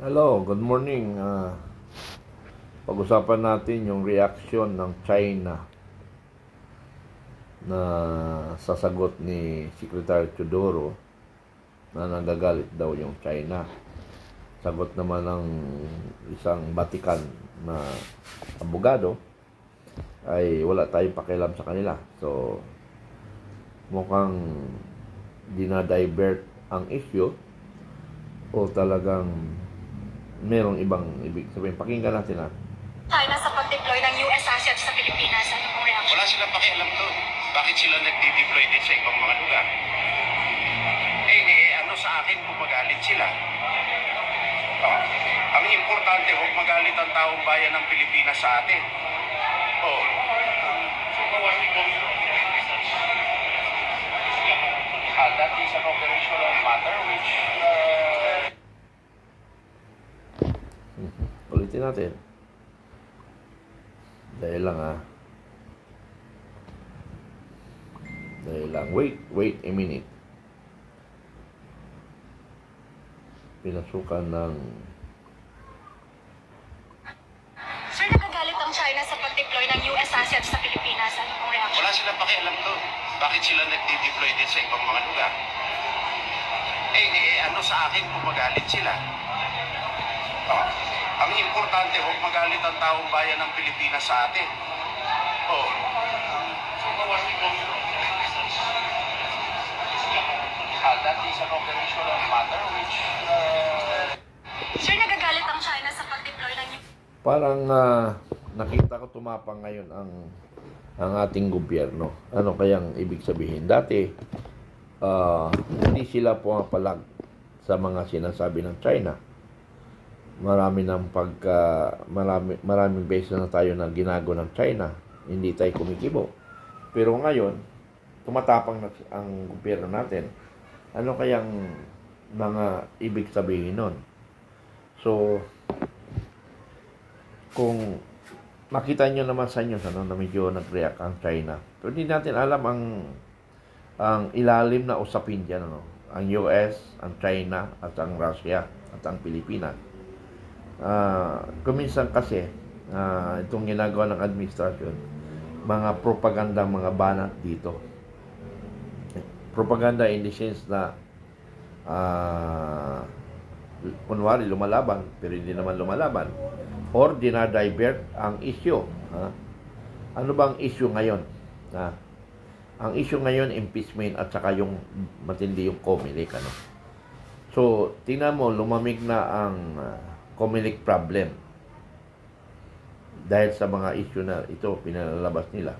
Hello, good morning. Pag-usapan natin yung reaction ng China na sasagot ni Secretary Teodoro na nagagalit daw yung China. Sagot naman ng isang Vatican na abogado ay wala tayong pakialam sa kanila. So, mukhang dinadivert ang issue o talagang merong ibang ibig sabihin. Pakinggan natin China sa pag-deploy ng US assets sa Pilipinas. Ano pong reaction? Wala silang pakialam doon. Bakit sila nagde-deploy din sa ibang mga lugar? Ano sa akin kung magalit sila? Ang importante, huwag magalit ang taong bayan ng Pilipinas sa atin. That is an operational matter which Ulitin natin. Dahil lang Dahil lang. Wait a minute. Pinasukan ng Sir, nagagalit ang China sa pag-deploy ng US assets sa Pilipinas. Ano pong reaction? wala silang pakialam doon. Bakit sila nagde-deploy din sa ibang mga lugar? Ano sa akin kung magalit sila? Ang importante, huwag magalit ang taong bayan ng Pilipinas sa atin. That is an operational matter which Sir, nagagalit ang China sa pag-deploy ng parang nakita ko tumapang ngayon ang ating gobyerno. Ano kayang ibig sabihin? Dati hindi sila pumapalag sa mga sinasabi ng China. Maraming beses na tayo na ginago ng China. Hindi tayo kumikibo. Pero ngayon, tumatapang na ang gobyerno natin. Ano kayang mga ibig sabihin nun? So, kung makita nyo naman sa inyo na medyo nag-react ang China. Pero hindi natin alam ang ilalim na usapin dyan. Ang US, ang China, at ang Russia, at ang Pilipinas. Kuminsan kasi, itong ginagawa ng administrasyon, mga propaganda, mga banat dito. Propaganda in the sense na kunwari lumalaban, pero hindi naman lumalaban. Or dinadivert ang issue. Ano bang issue ngayon? Ang issue ngayon, impeachment at saka yung matindi yung Comelec. So, tingnan mo, lumamig na ang Comelec problem. Dahil sa mga issue na ito, pinalalabas nila.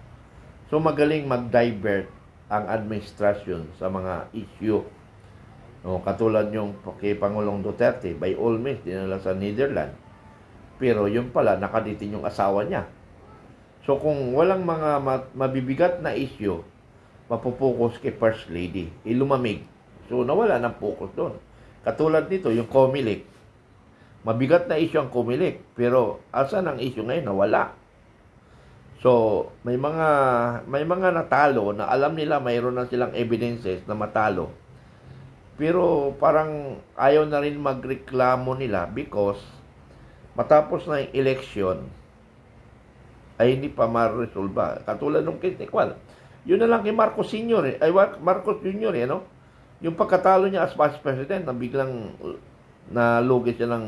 So, magaling mag-divert ang administrasyon sa mga issue. Katulad yung kay Pangulong Duterte, by all means, dinala sa Netherlands. Pero yun pala, nakaditin yung asawa niya. So kung walang mga mabibigat na issue, mapupokus kay First Lady, ilumamig. So nawala ng focus doon. Katulad nito, yung Comelec. Mabigat na issue ang Comelec, pero asan ang issue ngayon? Nawala. So may mga natalo na alam nila mayroon na silang evidences na matalo. Pero parang ayaw na rin magreklamo nila because matapos na yung election, ay hindi pa ma-resolve. Katulad nung kay Tikwan. Yun na lang kay Marcos Sr. Marcos Jr. Yung pagkatalo niya as vice president, na biglang nalugi siya ng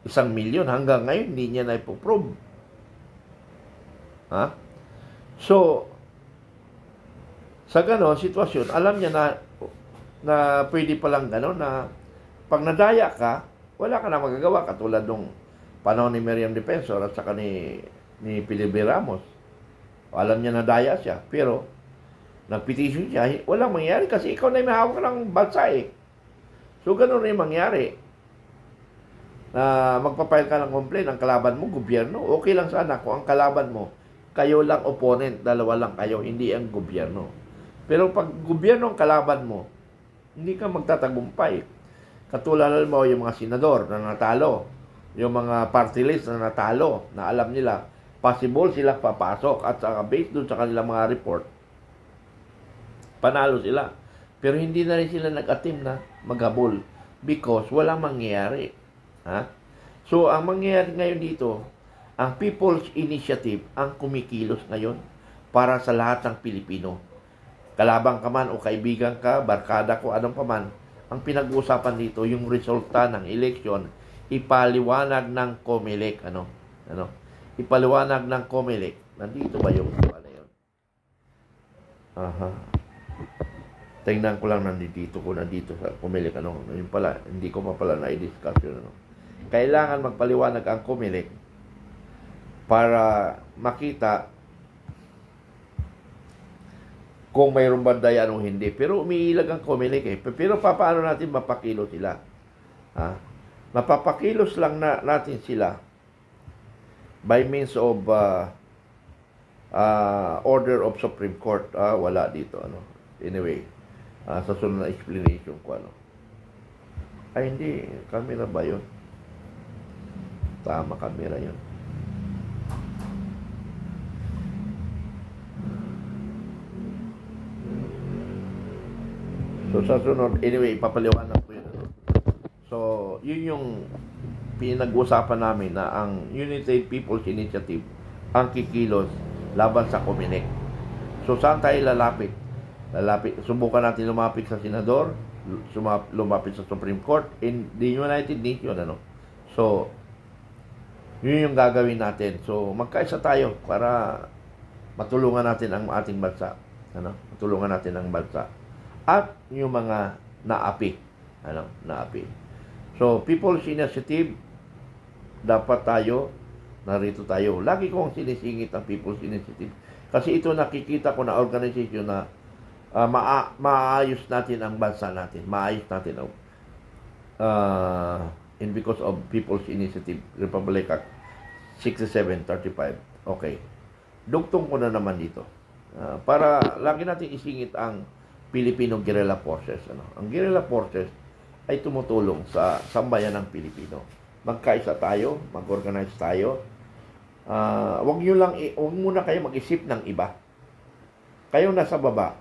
1 milyon. Hanggang ngayon, hindi niya na ipoprove. So, sa ganon sitwasyon, alam niya na pwede palang ganon na pag nadaya ka, wala ka na magagawa. Katulad nung panahon ni Miriam Defensor at saka ni Philip Ramos. Alam niya na daya siya, pero nagpetisyon siya, walang mangyari kasi ikaw na may hawak ng bansa . So, ganun rin mangyari. Na magpapile ka ng complaint, ang kalaban mo, gobyerno. Okay lang sana kung ang kalaban mo, kayo lang opponent, dalawa lang kayo, hindi ang gobyerno. Pero pag gobyerno ang kalaban mo, hindi ka magtatagumpay. Katulad mo yung mga senador na natalo, yung mga party list na natalo, na alam nila, possible sila papasok at saka based doon sa kanilang mga report, panalo sila. Pero hindi na rin sila nag-attempt na maghabol because walang mangyayari. Ha? So, ang mangyayari ngayon dito, ang People's Initiative ang kumikilos ngayon para sa lahat ng Pilipino. Kalabang ka man o kaibigan ka, barkada ko, anong paman, ang pinag-uusapan dito, yung resulta ng eleksyon, ipaliwanag ng COMELEC. Ano? Ipaliwanag ng COMELEC. Nandito ba yung na yun? Aha. Tingnan ko lang nandito sa COMELEC. Ano? Yun pala, hindi ko pa pala na-discuss yun. Ano? Kailangan magpaliwanag ang COMELEC para makita kung mayroong bandayan o hindi. Pero umiilag ang COMELEC eh. Pero paano natin mapakilo sila? Ha? Mapapakilos lang natin sila by means of order of Supreme Court. Wala dito. Ano? Anyway, sa sunod na explanation ko. Ano? Ay, hindi. Camera ba yun? Tama, camera yun. So, sa sunod, anyway, ipapaliwanag ko yun. So, yun yung pinag-usapan namin na ang United People's Initiative ang kikilos laban sa COMELEC. So, saan tayo lalapit? Subukan natin lumapit sa Senador, lumapit sa Supreme Court, in the United Nations, ano? So, yun yung gagawin natin. So, magkaisa tayo para matulungan natin ang ating bansa. Ano? Matulungan natin ang bansa. At yung mga naapi. Ano? Naapi. So, People's Initiative, dapat tayo, narito tayo. Lagi kong sinisingit ang People's Initiative. Kasi ito nakikita ko na organization na maayos natin ang bansa natin. Maayos natin. And because of People's Initiative, Republic Act 6735. Okay. Dugtong ko na naman dito. Para lagi natin isingit ang Filipino Guerrilla Forces. Ano? Ang Guerrilla Forces ay tumutulong sa sambayan ng Pilipino. Magkaisa tayo, mag-organize tayo. Wag muna kayo mag-isip ng iba. Kayo nasa baba.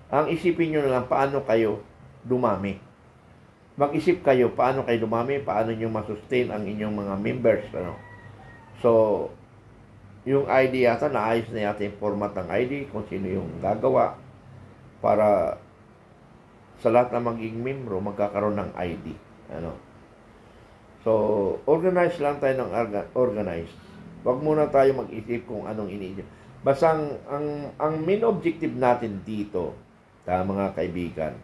Ang isipin nyo na lang paano kayo dumami. Mag-isip kayo paano kayo dumami, paano nyo masustain ang inyong mga members. Ano? So, yung ID yata, naayos na yata yung format ng ID, kung sino yung gagawa, para sa lahat na magiging membro, magkakaroon ng ID. Ano? So, organize lang tayo ng organize. Huwag muna tayo mag-isip kung anong iniisip. Basta ang main objective natin dito, mga kaibigan,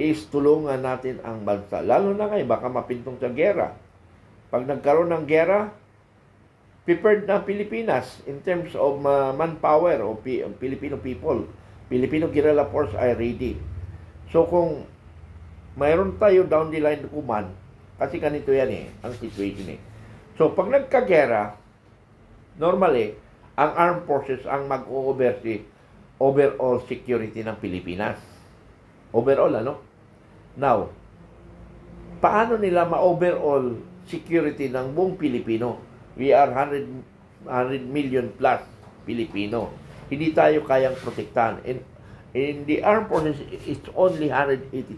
is tulungan natin ang bansa. Lalo na kayo, baka mapintong sa gera. Pag nagkaroon ng gera, prepared na Pilipinas in terms of manpower o Filipino people. Filipino Guerrilla Force ay ready. So kung mayroon tayo down the line kuman, kasi ganito yan ang situation So pag nagkagera, normally, ang armed forces ang mag-oversee overall security ng Pilipinas. Overall, ano? Now, paano nila ma-overall security ng buong Pilipino? We are 100 million plus Pilipino. Hindi tayo kayang protektahan. In the armed forces, it's only 180,000.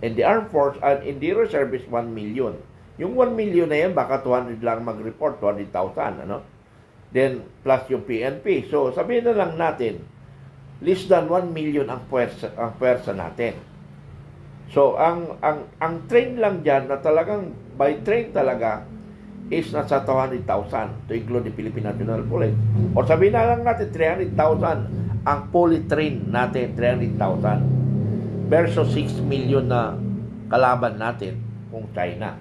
And the armed force, and in the reserve is 1 million. Yung 1 million na yan, baka 200 lang mag-report, 200,000, ano? Then, plus yung PNP. So, sabihin na lang natin, less than 1 million ang pwersa natin. So, ang train lang dyan, na talagang, by train talaga, is nasa 200,000 to include the Philippine National Police. O sabihin na lang natin, 300,000 ang fully trained natin, 300,000 versus 6 million na kalaban natin kung China.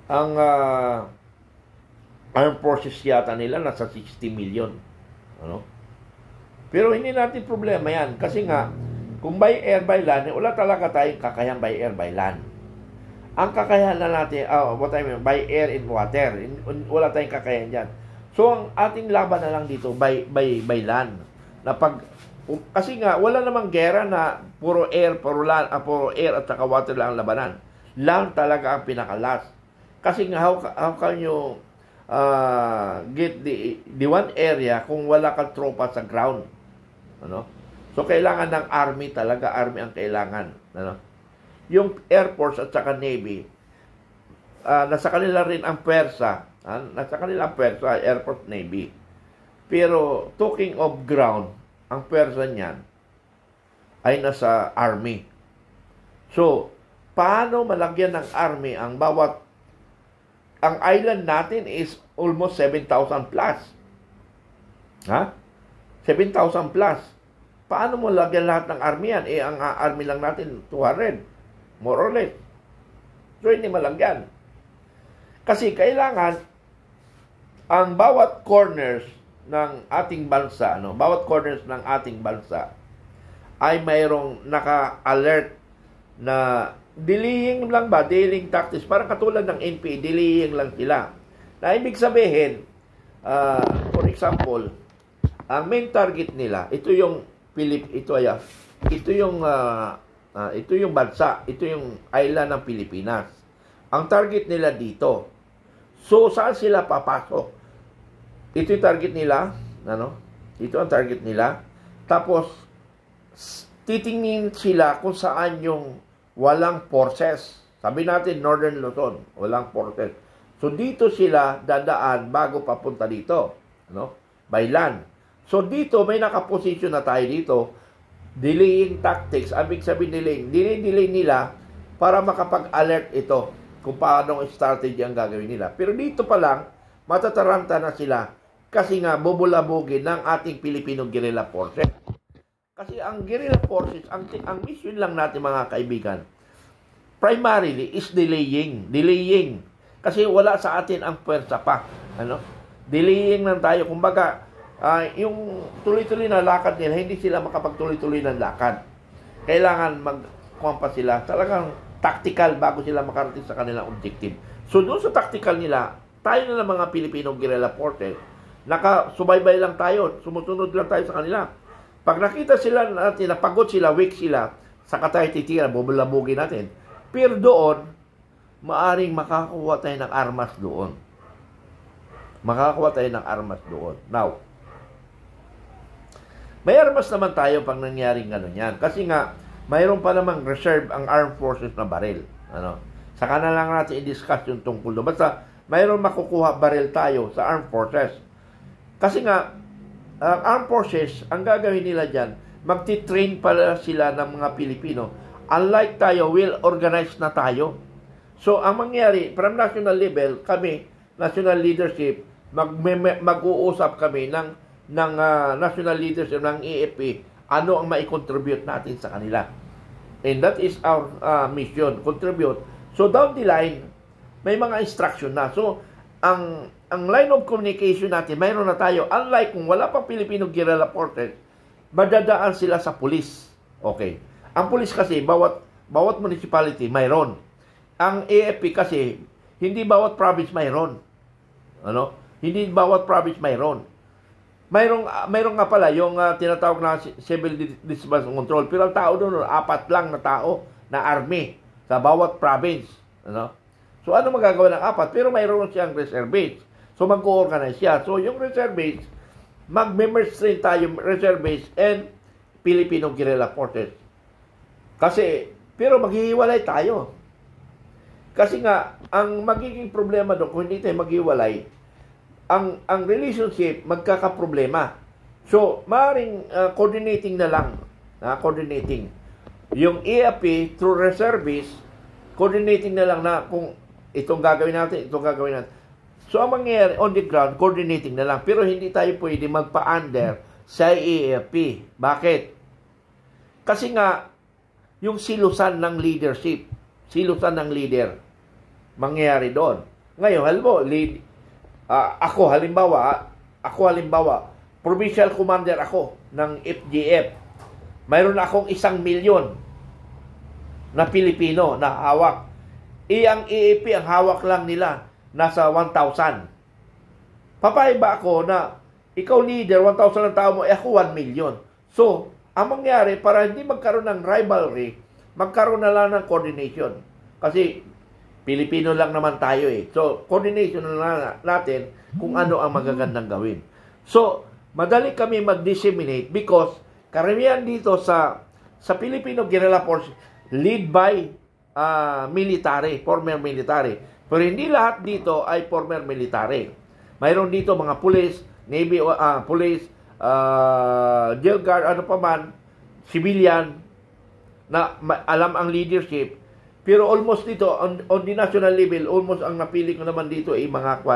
Ang armed forces yata nila nasa 60 million. Ano? Pero hindi natin problema yan kasi nga kung by air, by land, wala talaga tayong kakayahan by air, by land. Ang kakayahan na natin, by air and water, wala tayong kakayahan dyan. So, ang ating laban na lang dito, by land. Kasi nga, wala namang gera na puro air, puro air at saka water lang ang labanan. Land talaga ang pinakalas. Kasi nga, how can you get the one area kung wala kang tropa sa ground? Ano? So, kailangan ng Army talaga. Army ang kailangan. Ano? Yung Air Force at saka Navy, nasa kanila rin ang pwersa. Nasa kanila ang pwersa, Air Force, Navy. Pero, talking of ground, ang pwersa niyan ay nasa Army. So, paano malagyan ng Army ang bawat... Ang island natin is almost 7,000 plus. 7,000 plus. Paano mo lagyan lahat ng Army yan? Ang Army lang natin, 200. More or less. So, hindi malagyan. Kasi kailangan ang bawat corners ng ating bansa, bawat corners ng ating bansa ay mayroong naka-alert na delaying lang ba? Delaying tactics. Parang katulad ng NPA, delaying lang sila. Na ibig sabihin, for example, ang main target nila, ito yung bansa, ito yung island ng Pilipinas. Ang target nila dito. So, saan sila papasok? Ito yung target nila, Ito ang target nila. Tapos, titingin sila kung saan yung walang forces. Sabi natin, Northern Luzon, walang forces. So, dito sila dadaan bago papunta dito. By land. So, dito, may nakaposisyon na tayo dito. Delaying tactics. Abig sabihin delay nila para makapag-alert ito kung paano ang strategy ang gagawin nila. Pero dito pa lang, matataranta na sila kasi nga bubulabugin ng ating Filipino guerrilla forces. Kasi ang guerrilla forces, ang mission lang natin mga kaibigan, primarily is delaying. Delaying. Kasi wala sa atin ang puwersa pa. Delaying lang tayo. Kumbaga, yung tuloy-tuloy na lakad nila, hindi sila makapagtuloy-tuloy ng lakad. Kailangan magkuha sila. Talagang tactical bago sila makarating sa kanilang objective. So, doon sa tactical nila, tayo na ng mga Filipino guerrilla forces, nakasubaybay lang tayo, sumusunod lang tayo sa kanila. Pag nakita sila natin, napagod sila, weak sila, saka tayo titira, bubulabugin natin. Pero doon, maaring makakuha tayo ng armas doon. Makakuha tayo ng armas doon. Now, may armas naman tayo pag nangyaring gano'n yan. Kasi nga, mayroon pa namang reserve ang armed forces na baril. Saka na lang natin i-discuss yung tungkol doon. Basta, mayroon makukuha baril tayo sa armed forces. Kasi nga, ang armed forces, ang gagawin nila dyan, magti-train pala sila ng mga Pilipino. Unlike tayo, well-organized na tayo. So, ang mangyari, from national level, kami, national leadership, mag-uusap kami ng national leadership ng AFP, ano ang mai-contribute natin sa kanila. And that is our mission, contribute. So, down the line, may mga instruction na. So, ang line of communication natin, mayroon na tayo. Unlike kung wala pang Filipino guerrilla forces, madadaan sila sa pulis. Okay. Ang pulis kasi, bawat municipality, mayroon. Ang AFP kasi, hindi bawat province mayroon. Hindi bawat province mayroon. Mayroon nga pala yung tinatawag na civil disturbance control. Pero ang tao doon, 4 lang na tao na army sa bawat province. So, ano magagawa ng 4? Pero mayroon siyang reserve base. So, mag-organize siya. So, yung reserve base, mag-merge rin tayo reserve base and Filipino guerrilla forces. Kasi, pero maghihiwalay tayo. Kasi nga, ang magiging problema doon, kung hindi tayo maghiwalay, ang relationship magkakaproblema. So, maaaring coordinating na lang. Coordinating. Yung EAP through reserve base, coordinating na lang na kung itong gagawin natin, itong gagawin natin. So, ang mangyayari on the ground, coordinating na lang. Pero hindi tayo pwede magpa-under sa EAP. Bakit? Kasi nga, yung silusan ng leadership, silusan ng leader, mangyayari doon. Ngayon, halimbawa, provincial commander ako ng FGF. Mayroon akong 1 milyon na Pilipino na hawak. Ang EAP, ang hawak lang nila, nasa 1,000. Papayag ba ako na ikaw leader, 1,000 ang tao mo, ako 1 million. So, ang mangyari, para hindi magkaroon ng rivalry, magkaroon na lang ng coordination. Kasi, Pilipino lang naman tayo eh. So, coordination na lang natin kung ano ang magagandang gawin. So, madali kami mag-disseminate because karamihan dito sa Filipino Guerrilla Force lead by military, former military. Pero hindi lahat dito ay former military. Mayroon dito mga police, Navy, police, jail guard, ano pa man, civilian, na alam ang leadership. Pero almost dito, on the national level, almost ang napili ko naman dito ay mga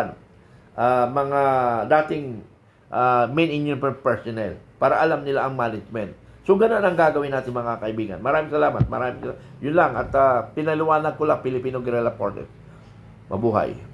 mga dating main engineer personnel para alam nila ang management. So, ganun ang gagawin natin mga kaibigan. Maraming salamat. Yun lang. At pinaliwanag ko lang Filipino Guerrilla Forces. Mabuhay.